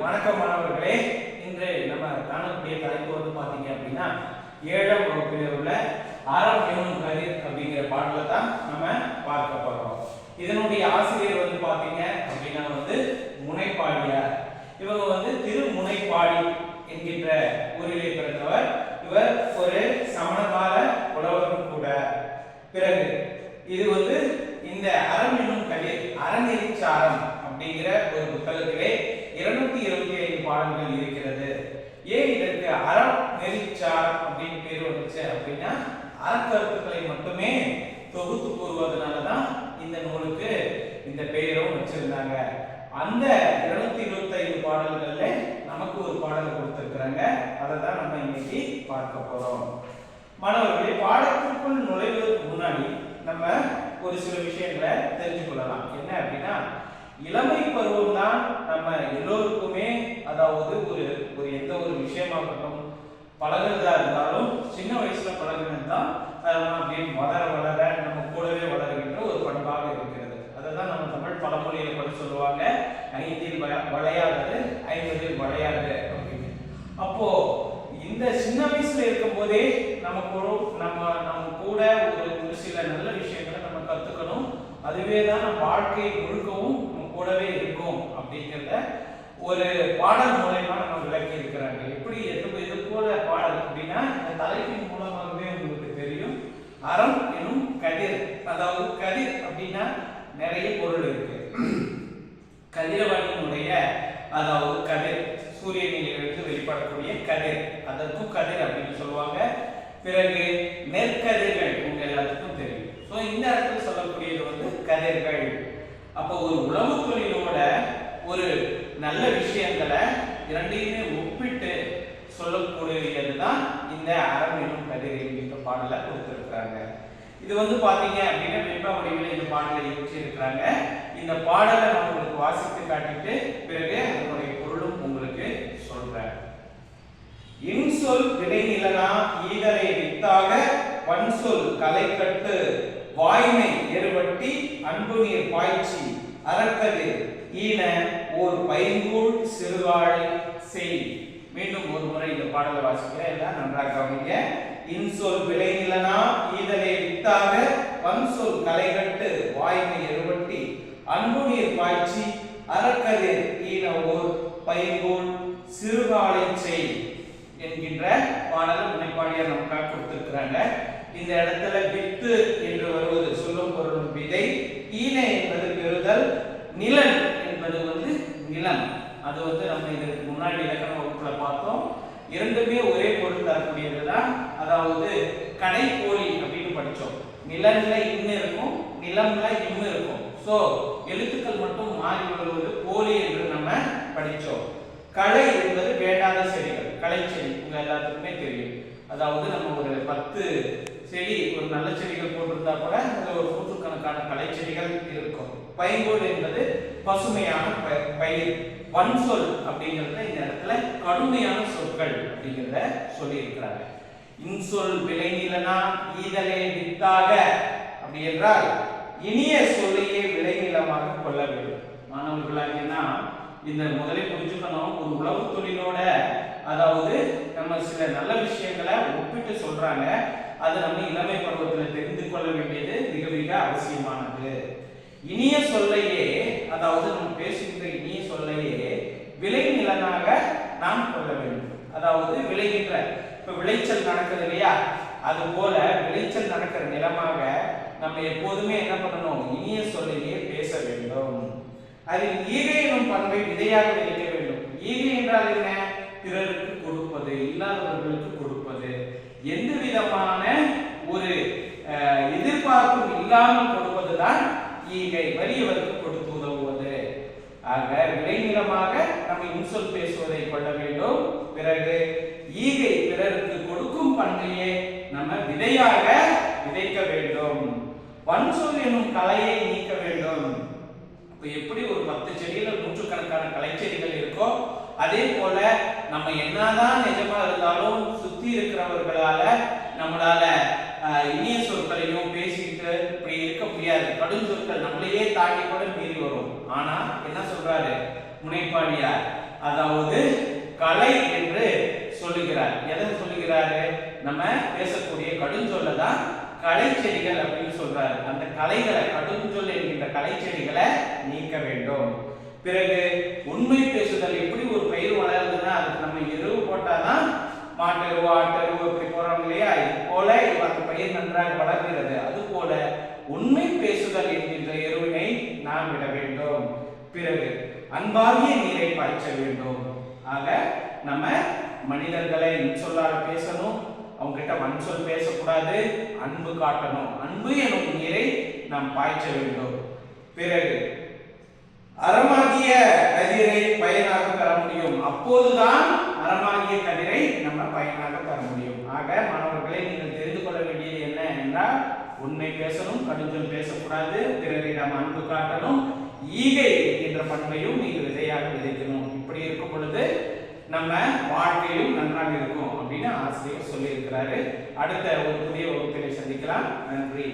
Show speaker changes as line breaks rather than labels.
வணக்கம் மாணவர்களே. இன்று நம்ம காணக்கூடிய தலைப்பு வந்து பாத்தீங்க அப்படின்னா 7ஆம் வகுப்பில் உள்ள அறம் எனும் கதிர் அப்படிங்கிற பாடலை தான் நம்ம பார்க்க போறோம். இதனுடைய ஆசிரியர் வந்து பாத்தீங்க அப்படின்னா வந்து முனைப்பாடியார். இவங்க வந்து திருமுனைப்பாடி என்கின்ற ஊரிலே பிறந்தவர். இவர் ஒரு சமணகால புலவரும் கூட. பிறகு இது வந்து இந்த அறம் எனும் கதிர் அறநெறிச்சாரம் அப்படிங்கிற ஒரு புத்தகத்திலே 225 பாடல்கள் இருக்கிறது. ஏன் இதற்கு அறம் நெறிச்சாரம் அப்படின்னு பேர் வந்துச்சு அப்படின்னா அறக்கருத்துக்களை மட்டுமே தொகுத்து கூறுவதனால தான் இந்த நூலுக்கு இந்த பெயரும் வச்சிருந்தாங்க. அந்த 225 பாடல்கள்ல நமக்கு ஒரு பாடல் கொடுத்திருக்கிறாங்க. அதை தான் நம்ம இன்னைக்கு பார்க்க போறோம். மாணவர்களே, பாடத்திற்குள் நுழைவதற்கு முன்னாடி நம்ம ஒரு சில விஷயங்களை தெரிஞ்சு கொள்ளலாம். என்ன அப்படின்னா, இளமை பருவம் தான் நம்ம எல்லோருக்குமே, அதாவது ஒரு எந்த ஒரு விஷயமாகட்டும் பழகிறதா இருந்தாலும் சின்ன வயசுல பழகினது தான் அப்படியே வளர வளர நம்ம கூடவே வளர்கின்ற ஒரு பண்பாக இருக்கிறது. அதை தான் நம்ம தமிழ் பழமொழியில கூட சொல்லுவாங்க, 5இல் வளையாதது 50இல் வளையாது அப்படின்னு. அப்போ இந்த சின்ன வயசுல இருக்கும் போதே நம்ம கூட ஒரு சில நல்ல விஷயங்களை நம்ம கத்துக்கணும். அதுவே தான் நம்ம வாழ்க்கை முழுக்கவும் கூடவே இருக்கும் அப்படிங்கிறத ஒரு பாடல் மூலமா நம்ம விளக்கி இருக்கிறாங்க. எப்படி இது போல பாடல் அப்படின்னா இந்த தலைப்பின் மூலமாகவே உங்களுக்கு தெரியும். அறம் எனும் கதிர், அதாவது கதிர் அப்படின்னா நிறைய பொருள் இருக்கு. கதிரவனுடைய அதாவது கதிர், சூரியனிலிருந்து வெளிப்படக்கூடிய கதிர், அதற்கும் கதிர் அப்படின்னு சொல்லுவாங்க. பிறகு நெற்கதிர்கள் உங்க எல்லாத்துக்கும் தெரியும். ஸோ இந்த இடத்துல சொல்லக்கூடியது வந்து கதிர்கள். அப்போ ஒரு உழவு தொழிலோட ஒரு நல்ல விஷயங்களை இரண்டையுமே ஒப்பிட்டு சொல்லக்கூடியது தான் இந்த அறம் எனும் கதிர் என்கின்ற பாடலை கொடுத்திருக்கிறாங்க. இது வந்து பாத்தீங்க அப்படின்னா வெண்பா வடிவில் இந்த பாடலை இயற்றி இருக்கிறாங்க. இந்த பாடலை நான் உங்களுக்கு வாசித்து காட்டிட்டு பிறகு அதனுடைய பொருளும் உங்களுக்கு சொல்றேன். இன்சொல் விளைநிலனா ஈதலை வித்தாக வன்சொல் கலைக்கட்டு வாய்மை ஏறுபட்டி அன்பு நீர் பாய்ச்சி அறக்கதிர் ஈன ஓர் பைங்கூழ் சிறுவாழை செய். மீண்டும் ஒரு முறை இந்த பாடலை வாசிக்கிறேன், எல்லாம் நன்றாக கவனிங்க. இன்சொல் விளைநிலனா ஈதலை வித்தாக வன்சொல் கலைகட்டு வாய்மை ஏறுபட்டி அன்பு நீர் பாய்ச்சி அறக்கதிர் ஈன ஓர் பைங்கூழ் சிறுவாழை செய் என்கின்ற பாடலை முனைப்பாடியார் நமக்காக கொடுத்திருக்கிறாங்க. இந்த இடத்துல வித்து என்று வருவது சொல்லும் பொருளும் விதை, ஈனை என்பது பெறுதல், நிலன் என்பது வந்து நிலம். அது வந்து நம்ம இதற்கு முன்னாடி இலக்கண வகுப்புல பார்த்தோம். இரண்டுமே ஒரே பொருள் தரக்கூடியதுதான். அதாவது கடைக்கோழி அப்படின்னு படிச்சோம். நிலன்ல இன்னு இருக்கும், நிலம்ல இம்மு இருக்கும். சோ எழுத்துக்கள் மட்டும் மாறி வருவது கோழி என்று நம்ம படிச்சோம். களை என்பது வேண்டாத செடிகள், களை செடி உங்க எல்லாத்துக்குமே தெரியும். அதாவது நம்ம ஒரு 10 செடி, ஒரு நல்ல செடிகள் போட்டிருந்தா கூட அதுல ஒரு நூற்றுக்கணக்கான களை செடிகள் இருக்கும். பைங்கோல் என்பது பசுமையான பயிர். வன்சொல் அப்படிங்கறத இந்த இடத்துல கடுமையான சொற்கள் அப்படிங்கிறத சொல்லி இருக்கிறாங்க. இன்சொல் விளைநிலனா ஈதலே வித்தாக அப்படி என்றால் இனிய சொல்லையே விளைநிலமாக கொள்ள வேண்டும். மாணவர்களாகினா இந்த முதலில் புரிஞ்சுக்கணும், ஒரு உழவு தொழிலோட அதாவது நம்ம சில நல்ல விஷயங்களை ஒப்பிட்டு சொல்றாங்க. அது நம்ம இளமை பருவத்தில் தெரிந்து கொள்ள வேண்டியது மிக மிக அவசியமானது. இனிய சொல்லையே, அதாவது நம்ம பேசுகின்ற இனிய சொல்லையே விளைநிலனாக நாம் கொள்ள வேண்டும். அதாவது விளைகின்ற, இப்ப விளைச்சல் நடக்குது இல்லையா, அது போல விளைச்சல் நடக்கிற நிலமாக நம்ம எப்போதுமே என்ன பண்ணணும், இனிய சொல்லையே பேச வேண்டும். அதில் ஈகை எனும் பண்பை விதையாக விதைக்க வேண்டும். ஈகை என்றால் என்ன? பிறருக்கு கொடுப்பது, இல்லாதவர்களுக்கு கொடுப்பது, எந்த விதமான ஒரு எதிர்பார்ப்பும் இல்லாமல் கொடுப்பதுதான் ஈகை, வறியவருக்கு கொடுத்து உதவுவது. ஆக விளைநிலமாக நம்ம இன்சொல் பேசுவதை கொள்ள வேண்டும். பிறகு ஈகை, பிறருக்கு கொடுக்கும் பண்பையே நம்ம விதையாக விதைக்க வேண்டும். வன்சொல் எனும் கலையை நீக்க வேண்டும். எப்படி ஒரு 10 செடியில நூற்றுக்கணக்கான கலைச்செடிகள் இருக்கோ, அதே போல நம்ம என்னதான் நிஜமா இருந்தாலும் சுத்தி இருக்கிறவர்களால நம்மளால இனிய சொற்களையும் பேசிட்டு இப்படி இருக்க முடியாது. கடும் சொற்கள் நம்மளையே தாண்டி கூட மீறி வரும். ஆனா என்ன சொல்றாரு முனைப்பாடியார், அதாவது கலை என்று சொல்லுகிறார். எதை சொல்லுகிறாரு? நம்ம பேசக்கூடிய கடுஞ்சொல்ல தான் கலை செடிகள் அப்படின்னு சொல்றாரு. அந்த கலைகளை, கடுஞ்சொல் என்கின்ற கலை செடிகளை நீக்க வேண்டும். பிறகு உண்மை பேசுதல். எப்படி ஒரு பயிர் வளருதுன்னா அதுக்கு நம்ம எருவு போட்டாதான், மாட்டெருவு ஆட்டெருவு இப்படி போறோம் இல்லையா, இது போல அந்த பயிர் நன்றாக வளர்கிறது. அது போல உண்மை பேசுதல் என்கின்ற எருவினை நாம் விட வேண்டும். பிறகு அன்பாகிய நீரை பாய்ச்ச வேண்டும். ஆக நம்ம மனிதர்களை இன்சொல்லாக பேசணும், அவங்க கிட்ட வன்சொல் பேசக்கூடாது, அன்பு காட்டணும். அன்பு எனும் நீரை நாம் பாய்ச்ச வேண்டும். பிறகு அறமாகிய கதிரை பயனாக பெற முடியும். அப்போதுதான் அறமாகிய கதிரை நம்ம பயனாக பெற முடியும். ஆக மாணவர்களை நீங்கள் தெரிந்து கொள்ள வேண்டியது என்ன என்றால், உண்மை பேசணும், கடுஞ்சொல் பேசக்கூடாது, பிறரிடம் அன்பு காட்டணும், ஈகை என்கின்ற பண்பையும் நீங்கள் விதையாக விதைக்கணும். இப்படி இருக்கும் பொழுது நம்ம வாழ்க்கையும் நன்றாக இருக்கும் அப்படின்னு ஆசிரியர் சொல்லி இருக்கிறாரு. அடுத்த ஒரு புதிய வகுப்பினை சந்திக்கலாம். நன்றி.